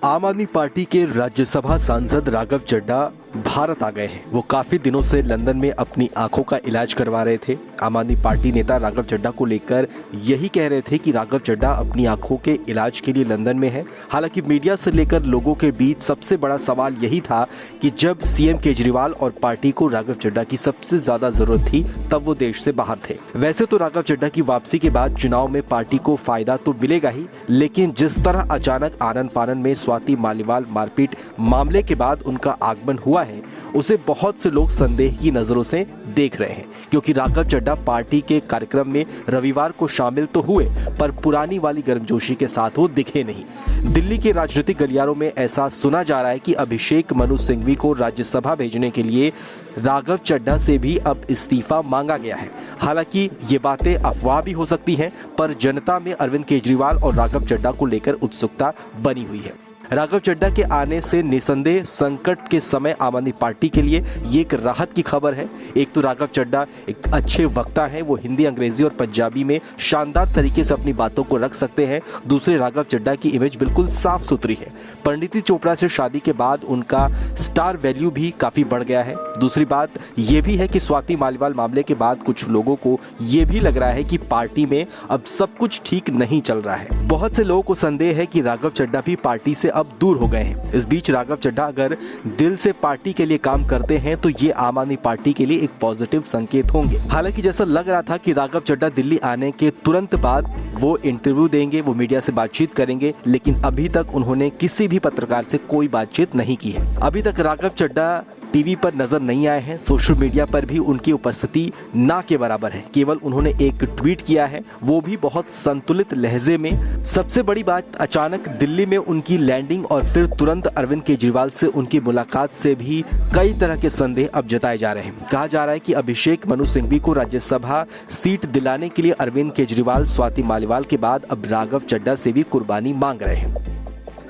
आम आदमी पार्टी के राज्यसभा सांसद राघव चड्ढा भारत आ गए हैं। वो काफी दिनों से लंदन में अपनी आंखों का इलाज करवा रहे थे। आम आदमी पार्टी नेता राघव चड्ढा को लेकर यही कह रहे थे कि राघव चड्ढा अपनी आंखों के इलाज के लिए लंदन में है। हालांकि मीडिया से लेकर लोगों के बीच सबसे बड़ा सवाल यही था कि जब सीएम केजरीवाल और पार्टी को राघव चड्ढा की सबसे ज्यादा जरूरत थी तब वो देश से बाहर थे। वैसे तो राघव चड्ढा की वापसी के बाद चुनाव में पार्टी को फायदा तो मिलेगा ही, लेकिन जिस तरह अचानक आनन फानन में स्वाति मालीवाल मारपीट मामले के बाद उनका आगमन हुआ है, उसे बहुत से लोग संदेह की नजरों से देख रहे हैं। क्योंकि राघव चड्ढा पार्टी के कार्यक्रम में रविवार को शामिल तो हुए, पर पुरानी वाली गर्मजोशी के साथ वो दिखे नहीं। दिल्ली के राजनीतिक गलियारों में ऐसा सुना जा रहा है कि अभिषेक मनु सिंघवी को राज्यसभा भेजने के लिए राघव चड्ढा से भी अब इस्तीफा मांगा गया है। हालांकि ये बातें अफवाह भी हो सकती हैं, पर जनता में अरविंद केजरीवाल और राघव चड्ढा को लेकर उत्सुकता बनी हुई है। राघव चड्ढा के आने से निसंदेह संकट के समय आम आदमी पार्टी के लिए ये एक राहत की खबर है। एक तो राघव चड्ढा एक अच्छे वक्ता हैं, वो हिंदी, अंग्रेजी और पंजाबी में शानदार तरीके से अपनी बातों को रख सकते हैं। दूसरे, राघव चड्ढा की इमेज बिल्कुल साफ सुथरी है। परिणीति चोपड़ा से शादी के बाद उनका स्टार वैल्यू भी काफी बढ़ गया है। दूसरी बात यह भी है कि स्वाति मालीवाल मामले के बाद कुछ लोगों को ये भी लग रहा है कि पार्टी में अब सब कुछ ठीक नहीं चल रहा है। बहुत से लोगों को संदेह है कि राघव चड्ढा भी पार्टी से अब दूर हो गए हैं। इस बीच राघव चड्ढा अगर दिल से पार्टी के लिए काम करते हैं तो ये आम आदमी पार्टी के लिए एक पॉजिटिव संकेत होंगे। हालांकि जैसा लग रहा था कि राघव चड्ढा दिल्ली आने के तुरंत बाद वो इंटरव्यू देंगे, वो मीडिया से बातचीत करेंगे, लेकिन अभी तक उन्होंने किसी भी पत्रकार से कोई बातचीत नहीं की है। अभी तक राघव चड्ढा टीवी पर नजर नहीं आए हैं। सोशल मीडिया पर भी उनकी उपस्थिति ना के बराबर है। केवल उन्होंने एक ट्वीट किया है, वो भी बहुत संतुलित लहजे में। सबसे बड़ी बात, अचानक दिल्ली में उनकी लैंडिंग और फिर तुरंत अरविंद केजरीवाल से उनकी मुलाकात से भी कई तरह के संदेह अब जताए जा रहे हैं। कहा जा रहा है कि अभिषेक मनु सिंघवी को राज्यसभा सीट दिलाने के लिए अरविंद केजरीवाल स्वाति मालीवाल के बाद अब राघव चड्ढा से भी कुर्बानी मांग रहे हैं।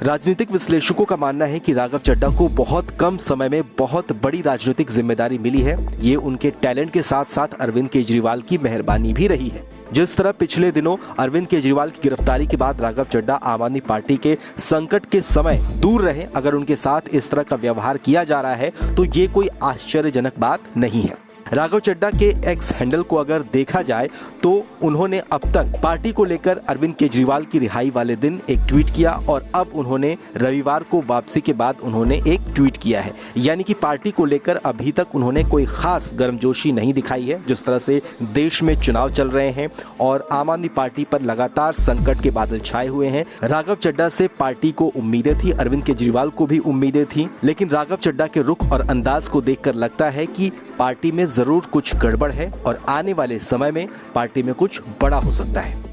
राजनीतिक विश्लेषकों का मानना है कि राघव चड्ढा को बहुत कम समय में बहुत बड़ी राजनीतिक जिम्मेदारी मिली है। ये उनके टैलेंट के साथ साथ अरविंद केजरीवाल की मेहरबानी भी रही है। जिस तरह पिछले दिनों अरविंद केजरीवाल की गिरफ्तारी के बाद राघव चड्ढा आम आदमी पार्टी के संकट के समय दूर रहे, अगर उनके साथ इस तरह का व्यवहार किया जा रहा है तो ये कोई आश्चर्यजनक बात नहीं है। राघव चड्ढा के एक्स हैंडल को अगर देखा जाए तो उन्होंने अब तक पार्टी को लेकर अरविंद केजरीवाल की रिहाई वाले दिन एक ट्वीट किया और अब उन्होंने रविवार को वापसी के बाद उन्होंने एक ट्वीट किया है। यानी कि पार्टी को लेकर अभी तक उन्होंने कोई खास गर्मजोशी नहीं दिखाई है। जिस तरह से देश में चुनाव चल रहे हैं और आम आदमी पार्टी पर लगातार संकट के बादल छाए हुए हैं, राघव चड्ढा से पार्टी को उम्मीदें थी, अरविंद केजरीवाल को भी उम्मीदें थी, लेकिन राघव चड्ढा के रुख और अंदाज को देखकर लगता है कि पार्टी में जरूर कुछ गड़बड़ है और आने वाले समय में पार्टी में कुछ बड़ा हो सकता है।